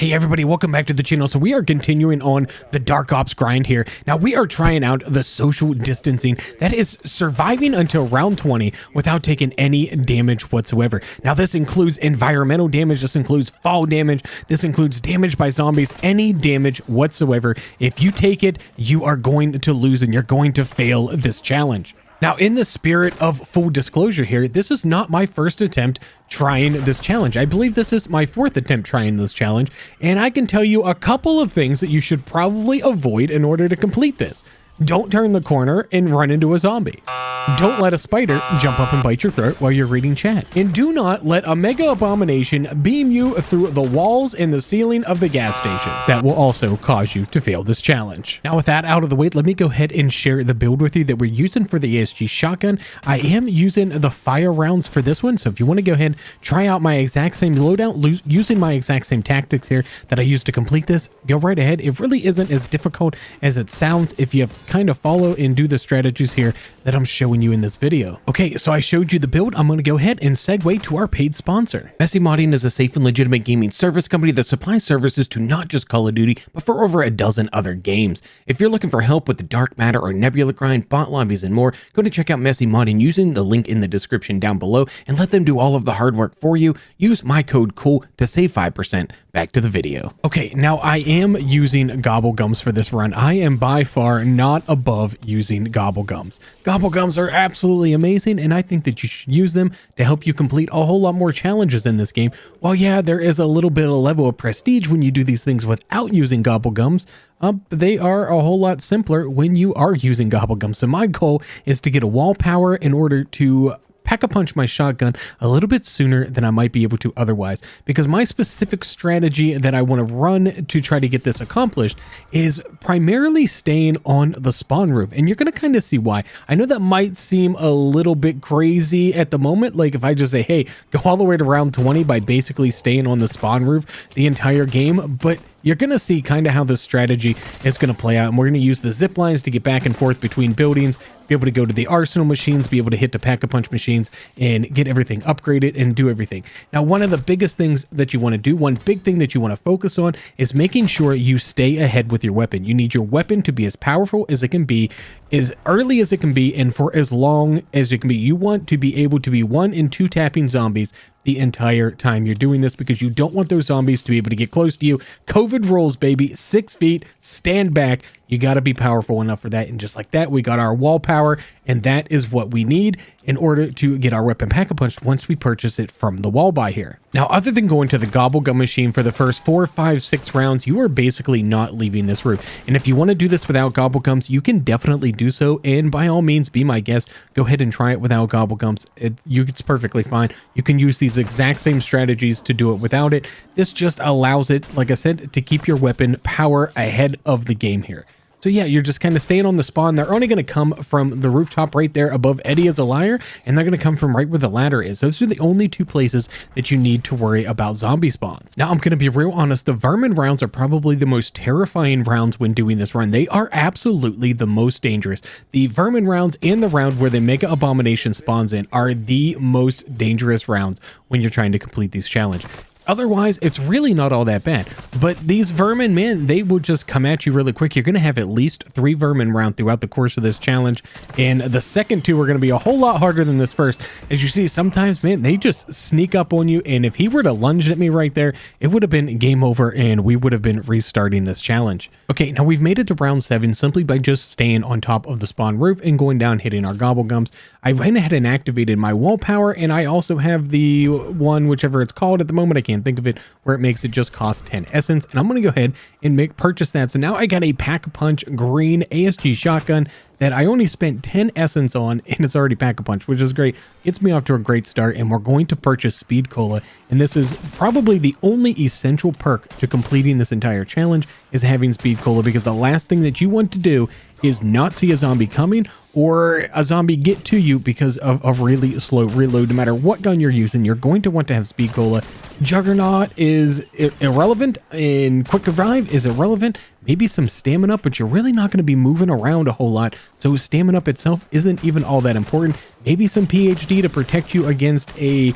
Hey everybody, welcome back to the channel. So we are continuing on the Dark Ops grind here. Now we are trying out the social distancing, that is surviving until round 20 without taking any damage whatsoever. Now this includes environmental damage, this includes fall damage, this includes damage by zombies, any damage whatsoever. If you take it, you are going to lose and you're going to fail this challenge. Now, in the spirit of full disclosure here, this is not my first attempt trying this challenge. I believe this is my fourth attempt trying this challenge, and I can tell you a couple of things that you should probably avoid in order to complete this. Don't turn the corner and run into a zombie. Don't let a spider jump up and bite your throat while you're reading chat. And do not let a mega abomination beam you through the walls and the ceiling of the gas station. That will also cause you to fail this challenge. Now with that out of the way, let me go ahead and share the build with you that we're using for the ASG shotgun. I am using the fire rounds for this one, so if you want to go ahead, try out my exact same loadout using my exact same tactics here that I used to complete this, go right ahead. It really isn't as difficult as it sounds if you kind of follow and do the strategies here that I'm showing you in this video. Okay, so I showed you the build. I'm going to go ahead and segue to our paid sponsor. Messy Modding is a safe and legitimate gaming service company that supplies services to not just Call of Duty, but for over a dozen other games. If you're looking for help with the Dark Matter or Nebula grind, bot lobbies, and more, go to check out Messy Modding using the link in the description down below and let them do all of the hard work for you. Use my code COOL to save 5%. Back to the video. Okay, now I am using gobble gums for this run. I am by far not above using gobble gums. Gobble gums are absolutely amazing, and I think that you should use them to help you complete a whole lot more challenges in this game. While yeah, there is a little bit of level of prestige when you do these things without using gobble gums, they are a whole lot simpler when you are using gobble gums. So my goal is to get a wall power in order to pack-a-punch my shotgun a little bit sooner than I might be able to otherwise, because my specific strategy that I want to run to try to get this accomplished is primarily staying on the spawn roof, and you're going to kind of see why. I know that might seem a little bit crazy at the moment, like if I just say, hey, go all the way to round 20 by basically staying on the spawn roof the entire game, but you're going to see kind of how this strategy is going to play out, and we're going to use the zip lines to get back and forth between buildings, be able to go to the arsenal machines, be able to hit the pack-a-punch machines and get everything upgraded and do everything. Now, one of the biggest things that you want to do, one big thing that you want to focus on is making sure you stay ahead with your weapon. You need your weapon to be as powerful as it can be, as early as it can be, and for as long as it can be. You want to be able to be 1 and 2 tapping zombies the entire time you're doing this, because you don't want those zombies to be able to get close to you. COVID rules, baby. 6 feet, stand back. You got to be powerful enough for that. And just like that, we got our wall power, and that is what we need in order to get our weapon pack-a-punched once we purchase it from the wall buy here. Now, other than going to the gobble gum machine for the first 4, 5, 6 rounds, you are basically not leaving this room. And if you want to do this without gobble gums, you can definitely do so. And by all means, be my guest. Go ahead and try it without gobble gums. It's perfectly fine. You can use these exact same strategies to do it without it. This just allows it, like I said, to keep your weapon power ahead of the game here. So yeah, you're just kind of staying on the spawn. They're only going to come from the rooftop right there above Eddie is a Liar, and they're going to come from right where the ladder is. Those are the only 2 places that you need to worry about zombie spawns. Now, I'm going to be real honest. The Vermin rounds are probably the most terrifying rounds when doing this run. They are absolutely the most dangerous. The Vermin rounds and the round where the Mega Abomination spawns in are the most dangerous rounds when you're trying to complete these challenges. Otherwise, it's really not all that bad. But these vermin, man, they will just come at you really quick. You're going to have at least 3 vermin rounds throughout the course of this challenge. And the second 2 are going to be a whole lot harder than this first. As you see, sometimes, man, they just sneak up on you. And if he were to lunge at me right there, it would have been game over and we would have been restarting this challenge. Okay, now we've made it to round 7 simply by just staying on top of the spawn roof and going down, hitting our gobble gums. I went ahead and activated my wall power, and I also have the one, whichever it's called at the moment, I can't think of it, where it makes it just cost 10 essence, and I'm going to go ahead and purchase that. So now I got a pack-a-punch green ASG shotgun that I only spent 10 essence on, and it's already pack-a-punch, which is great. Gets me off to a great start, and we're going to purchase Speed Cola, and this is probably the only essential perk to completing this entire challenge is having Speed Cola, because the last thing that you want to do is not see a zombie coming or a zombie get to you because of a really slow reload. No matter what gun you're using, you're going to want to have Speed Cola. Juggernaut is irrelevant, and Quick Revive is irrelevant. Maybe some stamina, but you're really not going to be moving around a whole lot, so stamina up itself isn't even all that important. Maybe some PhD to protect you against a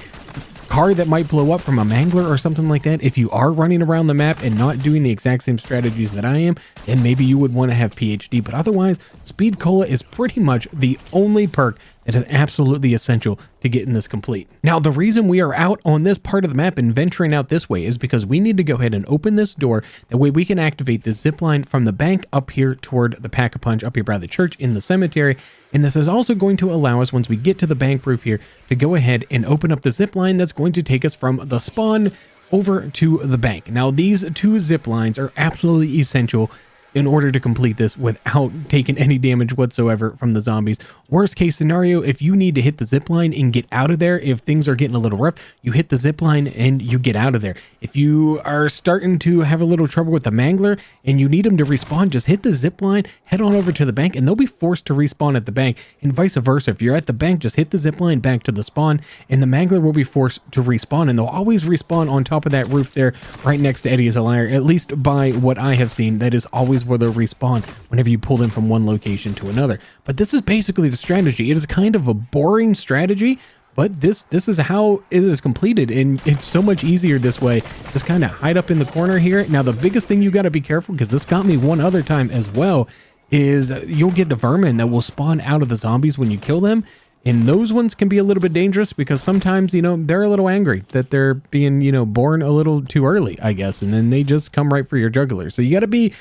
car that might blow up from a mangler or something like that. If you are running around the map and not doing the exact same strategies that I am, then maybe you would want to have PhD. But otherwise, Speed Cola is pretty much the only perk that is absolutely essential to getting this complete. Now, the reason we are out on this part of the map and venturing out this way is because we need to go ahead and open this door. That way we can activate this zip line from the bank up here toward the Pack-a-Punch up here by the church in the cemetery. And this is also going to allow us, once we get to the bank roof here, to go ahead and open up the zip line that's going to take us from the spawn over to the bank. Now, these two zip lines are absolutely essential in order to complete this without taking any damage whatsoever from the zombies. Worst case scenario, if you need to hit the zip line and get out of there, if things are getting a little rough, you hit the zip line and you get out of there. If you are starting to have a little trouble with the mangler and you need them to respawn, just hit the zip line, head on over to the bank, and they'll be forced to respawn at the bank, and vice versa. If you're at the bank, just hit the zip line back to the spawn, and the mangler will be forced to respawn, and they'll always respawn on top of that roof there, right next to Eddie is a Liar. At least by what I have seen, that is always where they'll respawn whenever you pull them from one location to another. But this is basically the strategy. It is kind of a boring strategy, but this is how it is completed, and it's so much easier this way. Just kind of hide up in the corner here. Now, the biggest thing you got to be careful, because this got me one other time as well, is you'll get the vermin that will spawn out of the zombies when you kill them. And those ones can be a little bit dangerous because sometimes, you know, they're a little angry that they're being, you know, born a little too early, I guess. And then they just come right for your jugular. So you gotta be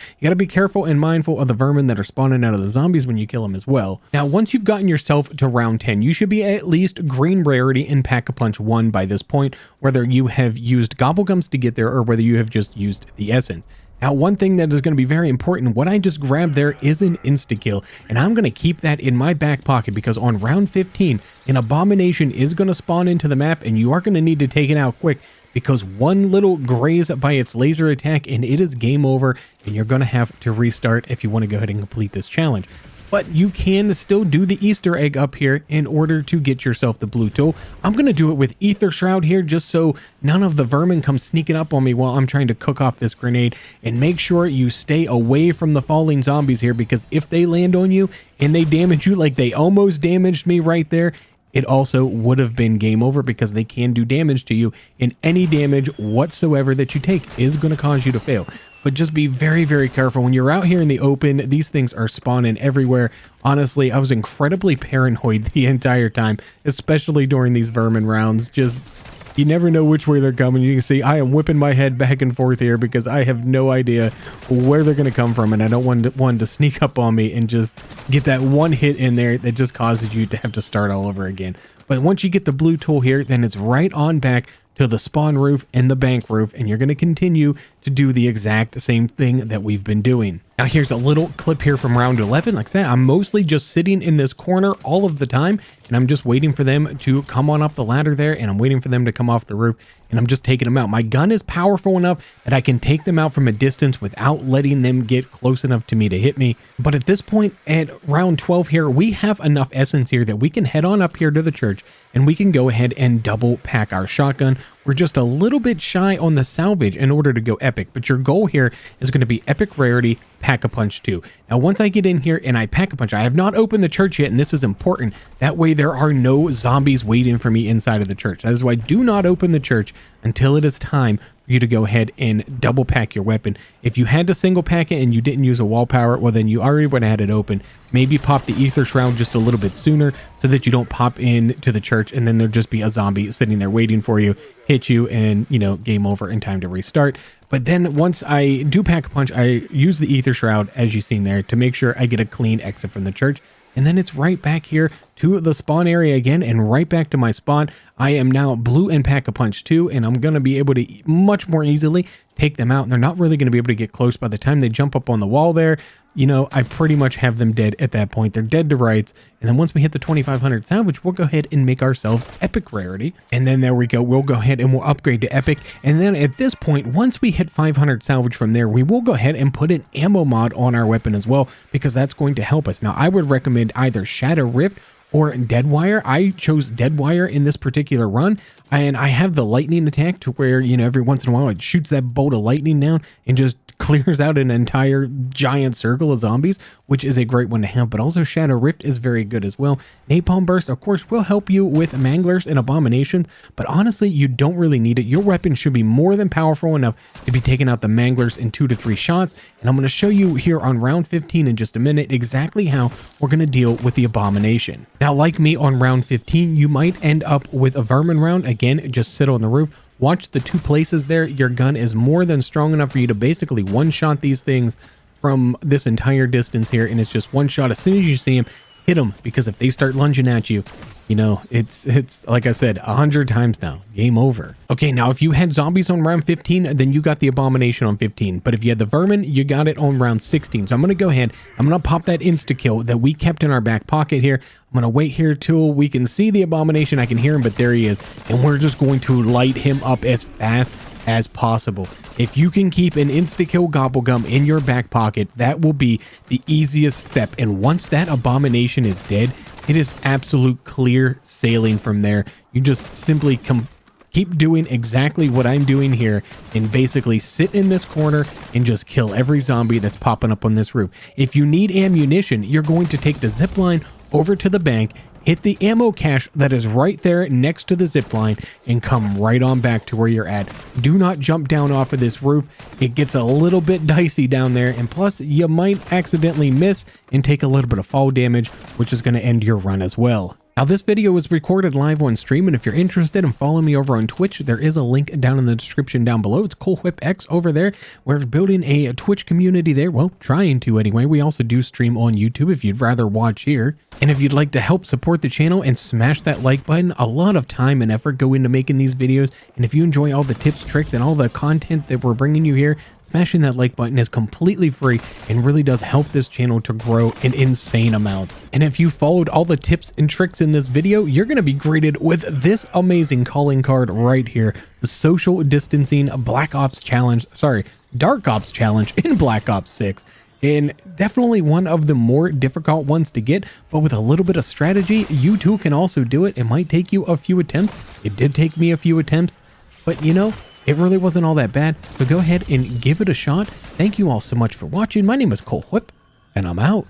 careful and mindful of the vermin that are spawning out of the zombies when you kill them as well. Now, once you've gotten yourself to round 10, you should be at least green rarity in Pack-a-Punch 1 by this point, whether you have used Gobblegums to get there or whether you have just used the essence. Now, one thing that is going to be very important, what I just grabbed there is an insta-kill, and I'm going to keep that in my back pocket because on round 15, an Abomination is going to spawn into the map, and you are going to need to take it out quick because one little graze by its laser attack and it is game over, and you're going to have to restart if you want to go ahead and complete this challenge. But you can still do the Easter egg up here in order to get yourself the blue tool. I'm going to do it with Ether Shroud here just so none of the vermin come sneaking up on me while I'm trying to cook off this grenade. And make sure you stay away from the falling zombies here, because if they land on you and they damage you like they almost damaged me right there, it also would have been game over because they can do damage to you, and any damage whatsoever that you take is going to cause you to fail. But just be very, very careful. When you're out here in the open, these things are spawning everywhere. Honestly, I was incredibly paranoid the entire time, especially during these vermin rounds. Just, you never know which way they're coming. You can see I am whipping my head back and forth here because I have no idea where they're going to come from. And I don't want one to sneak up on me and just get that one hit in there that just causes you to have to start all over again. But once you get the blue tool here, then it's right on back to the spawn roof and the bank roof, and you're going to continue to do the exact same thing that we've been doing. Now, here's a little clip here from round 11. Like I said, I'm mostly just sitting in this corner all of the time, and I'm just waiting for them to come on up the ladder there, and I'm waiting for them to come off the roof, and I'm just taking them out. My gun is powerful enough that I can take them out from a distance without letting them get close enough to me to hit me. But at this point, at round 12 here, we have enough essence here that we can head on up here to the church, and we can go ahead and double pack our shotgun. We're just a little bit shy on the salvage in order to go epic, but your goal here is going to be epic rarity, Pack-a-Punch 2. Now, once I get in here and I Pack-a-Punch, I have not opened the church yet, and this is important. That way there are no zombies waiting for me inside of the church. That is why do not open the church until it is time for you to go ahead and double pack your weapon. If you had to single pack it and you didn't use a wall power, well, then you already would have had it open. Maybe pop the Ether Shroud just a little bit sooner so that you don't pop in to the church and then there'll just be a zombie sitting there waiting for you, hit you, and, you know, game over and time to restart. But then once I do Pack-a-Punch, I use the Ether Shroud, as you've seen there, to make sure I get a clean exit from the church. And then it's right back here to the spawn area again and right back to my spawn. I am now blue in Pack-a-Punch 2, and I'm going to be able to much more easily take them out. And they're not really going to be able to get close by the time they jump up on the wall there. You know, I pretty much have them dead at that point. They're dead to rights. And then once we hit the 2500 salvage, we'll go ahead and make ourselves epic rarity. And then there we go. We'll go ahead and we'll upgrade to epic. And then at this point, once we hit 500 salvage from there, we will go ahead and put an ammo mod on our weapon as well, because that's going to help us. Now, I would recommend either Shadow Rift or dead wire. I chose dead wire in this particular run, and I have the lightning attack to where, you know, every once in a while it shoots that bolt of lightning down and just clears out an entire giant circle of zombies, which is a great one to have. But also Shadow Rift is very good as well. Napalm Burst, of course, will help you with Manglers and Abominations, but honestly, you don't really need it. Your weapon should be more than powerful enough to be taking out the Manglers in 2 to 3 shots. And I'm going to show you here on round 15 in just a minute exactly how we're going to deal with the Abomination. Now, like me on round 15, you might end up with a Vermin round. Again, just sit on the roof. Watch the 2 places there. Your gun is more than strong enough for you to basically one-shot these things from this entire distance here, and it's just one shot. As soon as you see them, hit them, because if they start lunging at you, you know, it's like I said 100 times now, game over. Okay, now if you had zombies on round 15, then you got the Abomination on 15. But if you had the Vermin, you got it on round 16. So I'm going to go ahead, I'm going to pop that insta-kill that we kept in our back pocket here. I'm going to wait here till we can see the Abomination. I can hear him, but there he is. And we're just going to light him up as fast as possible. If you can keep an insta-kill Gobblegum in your back pocket, that will be the easiest step. And once that Abomination is dead, it is absolute clear sailing from there. You just simply keep doing exactly what I'm doing here and basically sit in this corner and just kill every zombie that's popping up on this roof. If you need ammunition, you're going to take the zip line over to the bank, hit the ammo cache that is right there next to the zip line, and come right on back to where you're at. Do not jump down off of this roof. It gets a little bit dicey down there, and plus you might accidentally miss and take a little bit of fall damage, which is going to end your run as well. Now, this video was recorded live on stream, and if you're interested in following me over on Twitch, there is a link down in the description down below. It's ColeWhipX over there. We're building a Twitch community there. Well, trying to anyway. We also do stream on YouTube if you'd rather watch here. And if you'd like to help support the channel and smash that like button, a lot of time and effort go into making these videos. And if you enjoy all the tips, tricks, and all the content that we're bringing you here, smashing that like button is completely free and really does help this channel to grow an insane amount. And if you followed all the tips and tricks in this video, you're going to be greeted with this amazing calling card right here, the social distancing Dark Ops challenge in Black Ops 6. And definitely one of the more difficult ones to get, but with a little bit of strategy, you too can also do it. It might take you a few attempts. It did take me a few attempts, but you know, it really wasn't all that bad. So go ahead and give it a shot. Thank you all so much for watching. My name is ColeWhip, and I'm out.